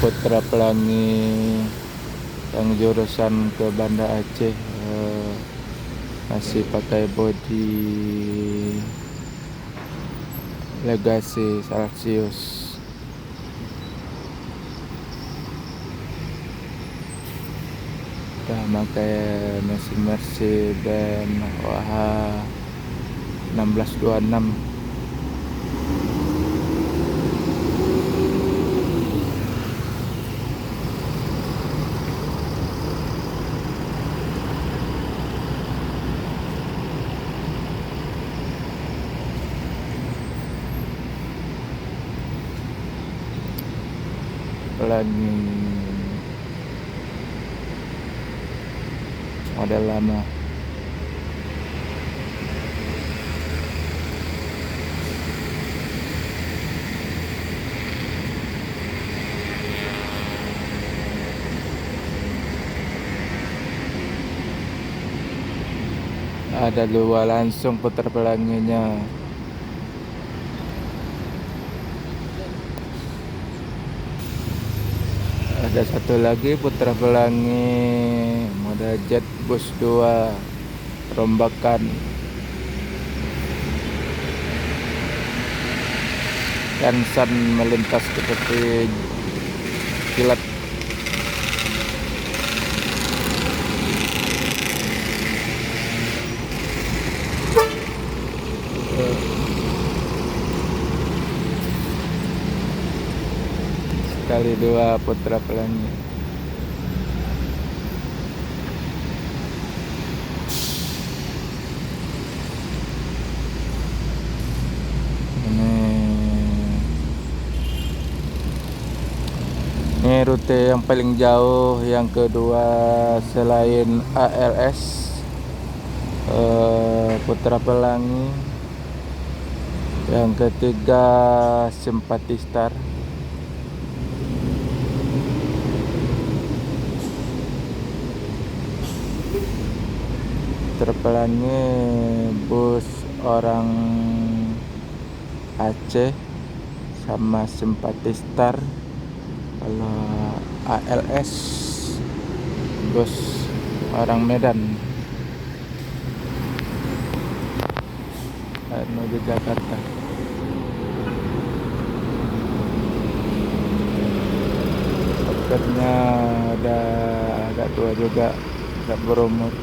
Putra Pelangi yang jurusan ke Banda Aceh masih pakai bodi Legacy Celsius. Udah pakai mesin Mercy dan OH 1626. Pelangi model lama. Ada dua langsung putar pelanginya. Ada satu lagi putra pelangi model Jet Bus 2 rombakan. Kansan melintas seperti kilat. Sekali dua putra pelangi. Ini rute yang paling jauh, yang kedua selain ALS, Putra Pelangi, yang ketiga Simpati Star. Putra Pelangi bus orang Aceh sama Simpati Star. Kalau ALS bus orang Medan menuju Jakarta. Dokternya udah agak tua juga, agak berumur.